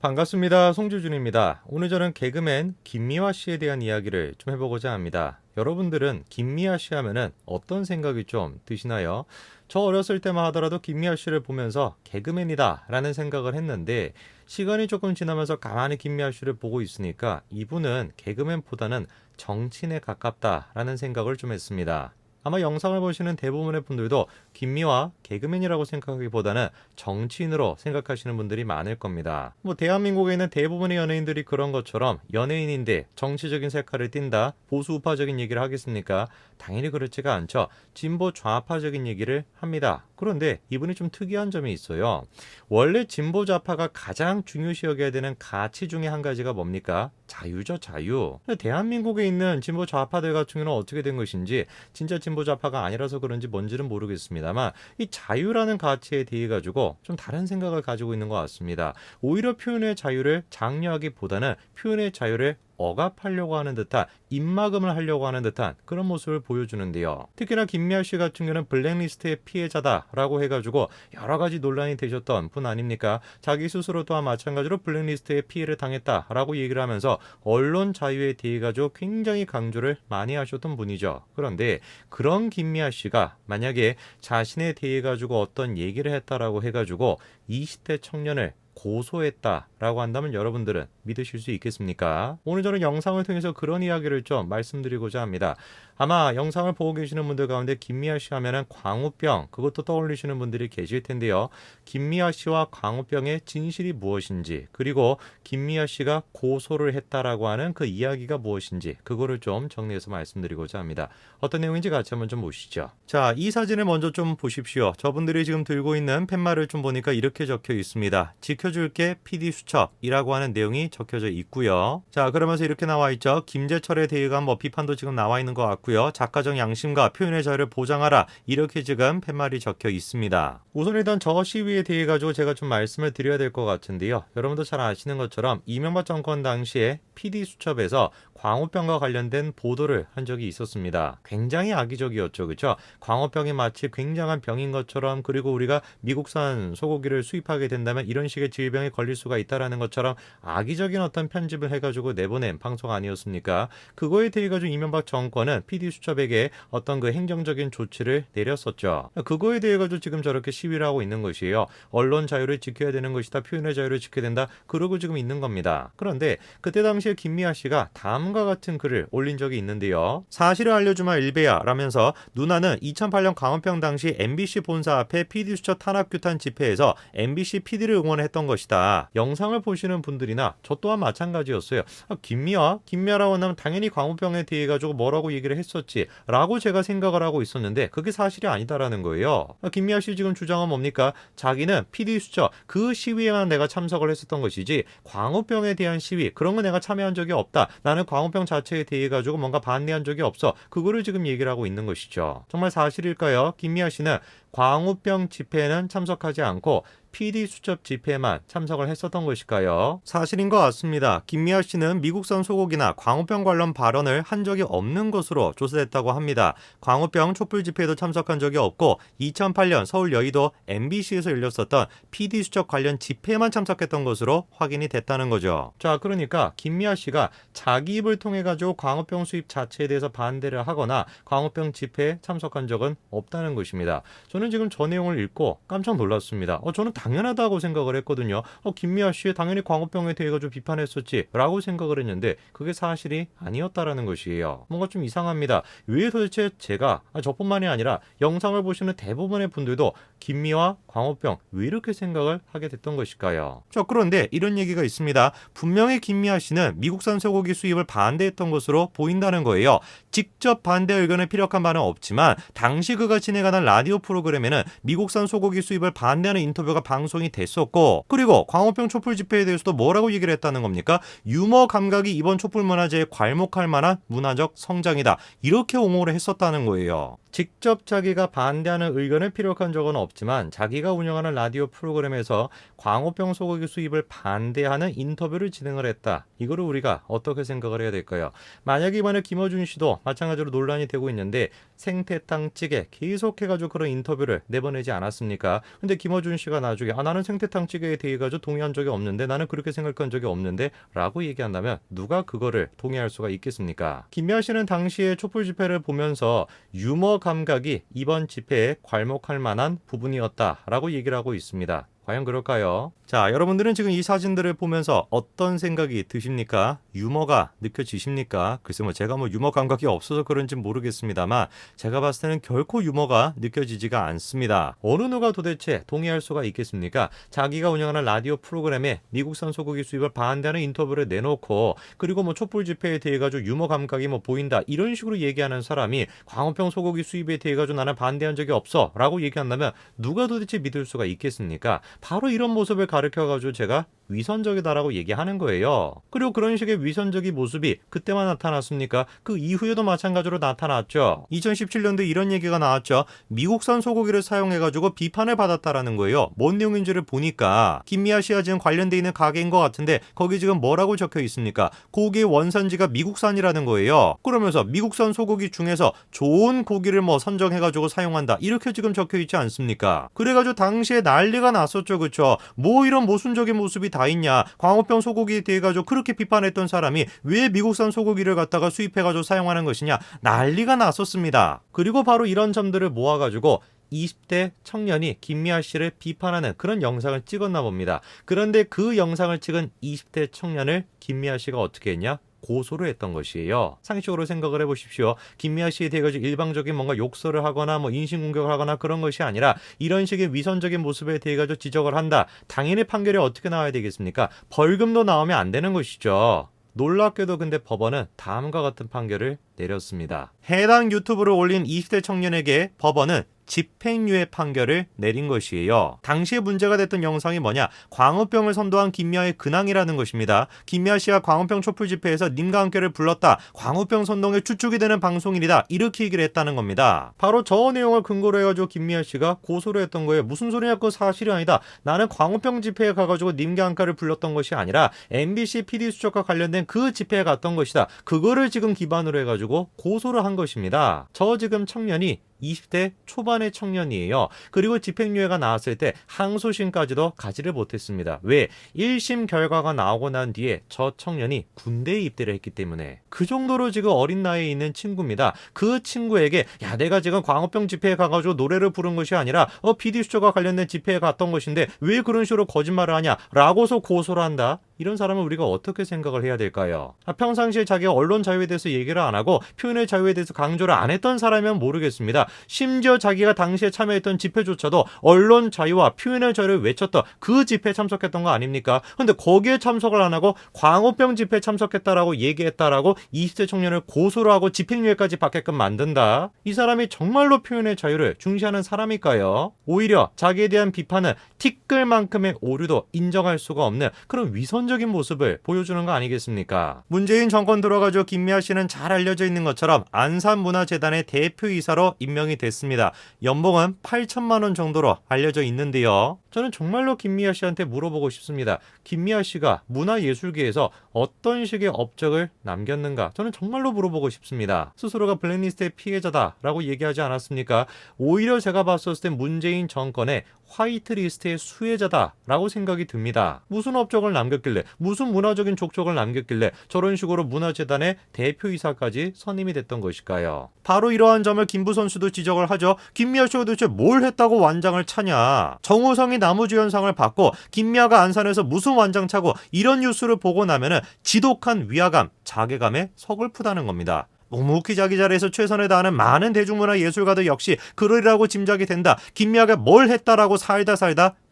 반갑습니다. 송주준입니다. 오늘 저는 개그맨 김미화 씨에 대한 이야기를 좀 해보고자 합니다. 여러분들은 김미화 씨 하면은 어떤 생각이 좀 드시나요? 저 어렸을 때만 하더라도 김미화 씨를 보면서 개그맨이다 라는 생각을 했는데, 시간이 조금 지나면서 가만히 김미화 씨를 보고 있으니까 이분은 개그맨보다는 정치인에 가깝다 라는 생각을 좀 했습니다. 아마 영상을 보시는 대부분의 분들도 김미화 개그맨이라고 생각하기보다는 정치인으로 생각하시는 분들이 많을 겁니다. 대한민국에 있는 대부분의 연예인들이 그런 것처럼 연예인인데 정치적인 색깔을 띈다, 보수 우파적인 얘기를 하겠습니까? 당연히 그렇지가 않죠. 진보 좌파적인 얘기를 합니다. 그런데 이분이 좀 특이한 점이 있어요. 원래 진보 좌파가 가장 중요시 여겨야 되는 가치 중에 한 가지가 뭡니까? 자유죠, 자유. 대한민국에 있는 진보 좌파들 같은 경우는 어떻게 된 것인지, 진짜 진보 좌파가 아니라서 그런지 뭔지는 모르겠습니다만, 이 자유라는 가치에 대해 가지고 좀 다른 생각을 가지고 있는 것 같습니다. 오히려 표현의 자유를 장려하기보다는 표현의 자유를 억압하려고 하는 듯한, 입막음을 하려고 하는 듯한 그런 모습을 보여주는데요. 특히나 김미아 씨 같은 경우는 블랙리스트의 피해자다라고 해가지고 여러 가지 논란이 되셨던 분 아닙니까? 자기 스스로 또한 마찬가지로 블랙리스트의 피해를 당했다라고 얘기를 하면서 언론 자유에 대해 가지고 굉장히 강조를 많이 하셨던 분이죠. 그런데 그런 김미아 씨가 만약에 자신에 대해 가지고 어떤 얘기를 했다라고 해가지고 20대 청년을 고소했다라고 한다면 여러분들은 믿으실 수 있겠습니까? 오늘 저는 영상을 통해서 그런 이야기를 좀 말씀드리고자 합니다. 아마 영상을 보고 계시는 분들 가운데 김미아 씨 하면은 광우병, 그것도 떠올리시는 분들이 계실 텐데요. 김미아 씨와 광우병의 진실이 무엇인지, 그리고 김미아 씨가 고소를 했다라고 하는 그 이야기가 무엇인지, 그거를 좀 정리해서 말씀드리고자 합니다. 어떤 내용인지 같이 한번 좀 보시죠. 자, 이 사진을 먼저 좀 보십시오. 저분들이 지금 들고 있는 팻말을 좀 보니까 이렇게 적혀 있습니다. 지켜줄게 PD 수첩이라고 하는 내용이 적혀져 있고요. 자, 그러면서 이렇게 나와 있죠. 김재철에 대한 비판도 지금 나와 있는 것 같고요. 작가적 양심과 표현의 자유를 보장하라, 이렇게 지금 팻말이 적혀 있습니다. 우선 일단 저 시위에 대해 가지고 제가 좀 말씀을 드려야 될 것 같은데요. 여러분도 잘 아시는 것처럼 이명박 정권 당시에 PD 수첩에서 광우병과 관련된 보도를 한 적이 있었습니다. 굉장히 악의적이었죠. 그렇죠? 광우병이 마치 굉장한 병인 것처럼, 그리고 우리가 미국산 소고기를 수입하게 된다면 이런 식의 질병에 걸릴 수가 있다라는 것처럼 악의적인 어떤 편집을 해가지고 내보낸 방송 아니었습니까? 그거에 대해 가지고 이명박 정권은 PD수첩에게 어떤 그 행정적인 조치를 내렸었죠. 그거에 대해 가지고 지금 저렇게 시위를 하고 있는 것이에요. 언론 자유를 지켜야 되는 것이다, 표현의 자유를 지켜야 된다, 그러고 지금 있는 겁니다. 그런데 그때 당시에 김미아 씨가 다음과 같은 글을 올린 적이 있는데요. 사실을 알려주마 일베야 라면서, 누나는 2008년 광우병 당시 MBC 본사 앞에 PD수첩 탄압규탄 집회에서 MBC PD를 응원했던 것이다. 영상을 보시는 분들이나 저 또한 마찬가지였어요. 김미아라고 하면 당연히 광우병에 대해 가지고 뭐라고 얘기를 했었지 라고 제가 생각을 하고 있었는데, 그게 사실이 아니다라는 거예요. 김미아 씨 지금 주장은 뭡니까? 자기는 PD수첩 그 시위에만 내가 참석을 했었던 것이지 광우병에 대한 시위 그런 거 내가 참여한 적이 없다. 나는 광우병 자체에 대해 가지고 뭔가 반대한 적이 없어. 그거를 지금 얘기를 하고 있는 것이죠. 정말 사실일까요? 김미아 씨는 광우병 집회에는 참석하지 않고 PD수첩 집회만 참석을 했었던 것일까요? 사실인 것 같습니다. 김미아 씨는 미국산 소고기나 광우병 관련 발언을 한 적이 없는 것으로 조사됐다고 합니다. 광우병 촛불 집회에도 참석한 적이 없고 2008년 서울 여의도 MBC에서 열렸었던 PD수첩 관련 집회만 참석했던 것으로 확인이 됐다는 거죠. 자, 그러니까 김미아 씨가 자기 입을 통해 가지고 광우병 수입 자체에 대해서 반대를 하거나 광우병 집회에 참석한 적은 없다는 것입니다. 저는 지금 저 내용을 읽고 깜짝 놀랐습니다. 저는 당연하다고 생각을 했거든요. 김미아 씨 당연히 광우병에 대해 가지고 비판했었지 라고 생각을 했는데, 그게 사실이 아니었다라는 것이에요. 뭔가 좀 이상합니다. 왜 도대체 제가, 저뿐만이 아니라 영상을 보시는 대부분의 분들도 김미화 광우병 왜 이렇게 생각을 하게 됐던 것일까요? 자, 그런데 이런 얘기가 있습니다. 분명히 김미아 씨는 미국산 소고기 수입을 반대했던 것으로 보인다는 거예요. 직접 반대 의견을 피력한 바는 없지만 당시 그가 진행하는 라디오 프로그램에는 미국산 소고기 수입을 반대하는 인터뷰가 방송이 됐었고, 그리고 광우병 촛불 집회에 대해서도 뭐라고 얘기를 했다는 겁니까? 유머 감각이 이번 촛불 문화제에 괄목할 만한 문화적 성장이다, 이렇게 옹호를 했었다는 거예요. 직접 자기가 반대하는 의견을 피력한 적은 없지만 자기가 운영하는 라디오 프로그램에서 광우병 소고기 수입을 반대하는 인터뷰를 진행을 했다. 이거를 우리가 어떻게 생각을 해야 될까요? 만약 이번에 김어준 씨도 마찬가지로 논란이 되고 있는데 생태탕 찌개 계속해가지고 그런 인터뷰를 내보내지 않았습니까? 근데 김어준 씨가 나중에 나는 생태탕 찌개에 대해 가지고 동의한 적이 없는데 나는 그렇게 생각한 적이 없는데 라고 얘기한다면 누가 그거를 동의할 수가 있겠습니까? 김미아 씨는 당시에 촛불 집회를 보면서 유머 감각이 이번 집회에 괄목할 만한 부분이었다라고 얘기를 하고 있습니다. 과연 그럴까요? 자, 여러분들은 지금 이 사진들을 보면서 어떤 생각이 드십니까? 유머가 느껴지십니까? 글쎄 제가 유머 감각이 없어서 그런지 모르겠습니다만 제가 봤을 때는 결코 유머가 느껴지지가 않습니다. 어느 누가 도대체 동의할 수가 있겠습니까? 자기가 운영하는 라디오 프로그램에 미국산 소고기 수입을 반대하는 인터뷰를 내놓고 그리고 촛불 집회에 대해 가지고 유머 감각이 보인다 이런 식으로 얘기하는 사람이 광우병 소고기 수입에 대해 가지고 나는 반대한 적이 없어 라고 얘기한다면 누가 도대체 믿을 수가 있겠습니까? 바로 이런 모습을 가르쳐가지고 제가 위선적이다라고 얘기하는 거예요. 그리고 그런 식의 위선적인 모습이 그때만 나타났습니까? 그 이후에도 마찬가지로 나타났죠. 2017년도에 이런 얘기가 나왔죠. 미국산 소고기를 사용해가지고 비판을 받았다라는 거예요. 뭔 내용인지를 보니까 김미아 씨와 지금 관련돼 있는 가게인 것 같은데 거기 지금 뭐라고 적혀 있습니까? 고기의 원산지가 미국산이라는 거예요. 그러면서 미국산 소고기 중에서 좋은 고기를 선정해가지고 사용한다 이렇게 지금 적혀 있지 않습니까? 그래가지고 당시에 난리가 났었죠. 그렇죠? 이런 모순적인 모습이 다 있냐? 광우병 소고기에 대해 가지고 그렇게 비판했던 사람이 왜 미국산 소고기를 갖다가 수입해가지고 사용하는 것이냐? 난리가 났었습니다. 그리고 바로 이런 점들을 모아가지고 20대 청년이 김미아 씨를 비판하는 그런 영상을 찍었나 봅니다. 그런데 그 영상을 찍은 20대 청년을 김미아 씨가 어떻게 했냐? 고소를 했던 것이에요. 상식적으로 생각을 해보십시오. 김미아 씨에 대해 가지고 일방적인 뭔가 욕설을 하거나 인신공격을 하거나 그런 것이 아니라 이런 식의 위선적인 모습에 대해 가지고 지적을 한다. 당연히 판결이 어떻게 나와야 되겠습니까? 벌금도 나오면 안 되는 것이죠. 놀랍게도 근데 법원은 다음과 같은 판결을 내렸습니다. 해당 유튜브를 올린 20대 청년에게 법원은 집행유예 판결을 내린 것이에요. 당시에 문제가 됐던 영상이 뭐냐? 광우병을 선도한 김미아의 근황이라는 것입니다. 김미아 씨가 광우병 촛불 집회에서 님과 함께를 불렀다. 광우병 선동의 주축이 되는 방송인이다. 이렇게 얘기를 했다는 겁니다. 바로 저 내용을 근거로 해가지고 김미아 씨가 고소를 했던 거예요. 무슨 소리냐? 그거 사실이 아니다. 나는 광우병 집회에 가가지고 님과 함께를 불렀던 것이 아니라 MBC PD 수첩과 관련된 그 집회에 갔던 것이다. 그거를 지금 기반으로 해가지고 고소를 한 것입니다. 저 지금 청년이 20대 초반의 청년이에요. 그리고 집행유예가 나왔을 때 항소심까지도 가지를 못했습니다. 왜? 1심 결과가 나오고 난 뒤에 저 청년이 군대에 입대를 했기 때문에 그 정도로 지금 어린 나이에 있는 친구입니다. 그 친구에게 내가 지금 광우병 집회에 가가지고 노래를 부른 것이 아니라 PD수첩과 관련된 집회에 갔던 것인데 왜 그런 식으로 거짓말을 하냐 라고서 고소를 한다. 이런 사람은 우리가 어떻게 생각을 해야 될까요? 평상시에 자기가 언론 자유에 대해서 얘기를 안 하고 표현의 자유에 대해서 강조를 안 했던 사람이면 모르겠습니다. 심지어 자기가 당시에 참여했던 집회조차도 언론 자유와 표현의 자유를 외쳤던 그 집회에 참석했던 거 아닙니까? 근데 거기에 참석을 안 하고 광우병 집회에 참석했다라고 얘기했다라고 20대 청년을 고소를 하고 집행유예까지 받게끔 만든다. 이 사람이 정말로 표현의 자유를 중시하는 사람일까요? 오히려 자기에 대한 비판은 티끌만큼의 오류도 인정할 수가 없는 그런 위선적인 모습을 보여주는 거 아니겠습니까? 문재인 정권 들어가지고 김미아 씨는 잘 알려져 있는 것처럼 안산문화재단의 대표이사로 임명이 됐습니다. 연봉은 8천만 원 정도로 알려져 있는데요. 저는 정말로 김미아 씨한테 물어보고 싶습니다. 김미아 씨가 문화예술계에서 어떤 식의 업적을 남겼는가? 저는 정말로 물어보고 싶습니다. 스스로가 블랙리스트의 피해자다라고 얘기하지 않았습니까? 오히려 제가 봤을 때 문재인 정권의 화이트리스트의 수혜자다라고 생각이 듭니다. 무슨 업적을 남겼길래, 무슨 문화적인 족적을 남겼길래 저런 식으로 문화재단의 대표이사까지 선임이 됐던 것일까요? 바로 이러한 점을 김부 선수도 지적을 하죠. 김미아 씨가 도대체 뭘 했다고 완장을 차냐? 정우성이 나무주연상을 받고 김미아가 안산에서 무슨 완장 차고 이런 뉴스를 보고 나면은 지독한 위화감, 자괴감에 서글프다는 겁니다. 묵묵히 자기 자리에서 최선을 다하는 많은 대중문화 예술가들 역시 그러리라고 짐작이 된다. 김미아가 뭘 했다라고 살다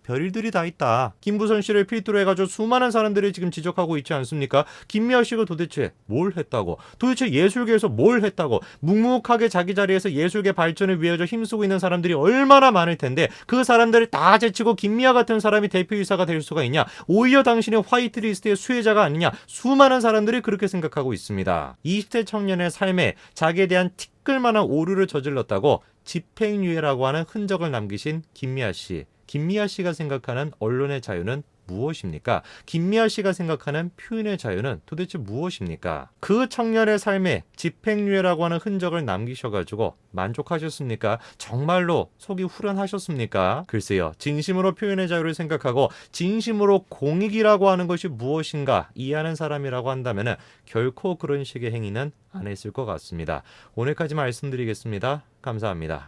별일들이 다 있다. 김부선 씨를 필두로 해가지고 수많은 사람들이 지금 지적하고 있지 않습니까? 김미아 씨가 도대체 뭘 했다고? 도대체 예술계에서 뭘 했다고? 묵묵하게 자기 자리에서 예술계 발전을 위해서 힘쓰고 있는 사람들이 얼마나 많을 텐데 그 사람들을 다 제치고 김미아 같은 사람이 대표이사가 될 수가 있냐? 오히려 당신이 화이트리스트의 수혜자가 아니냐? 수많은 사람들이 그렇게 생각하고 있습니다. 20대 청년의 삶에 자기에 대한 티끌만한 오류를 저질렀다고 집행유예라고 하는 흔적을 남기신 김미아 씨. 김미아 씨가 생각하는 언론의 자유는 무엇입니까? 김미아 씨가 생각하는 표현의 자유는 도대체 무엇입니까? 그 청년의 삶에 집행유예라고 하는 흔적을 남기셔가지고 만족하셨습니까? 정말로 속이 후련하셨습니까? 글쎄요. 진심으로 표현의 자유를 생각하고 진심으로 공익이라고 하는 것이 무엇인가 이해하는 사람이라고 한다면 결코 그런 식의 행위는 안 했을 것 같습니다. 오늘까지 말씀드리겠습니다. 감사합니다.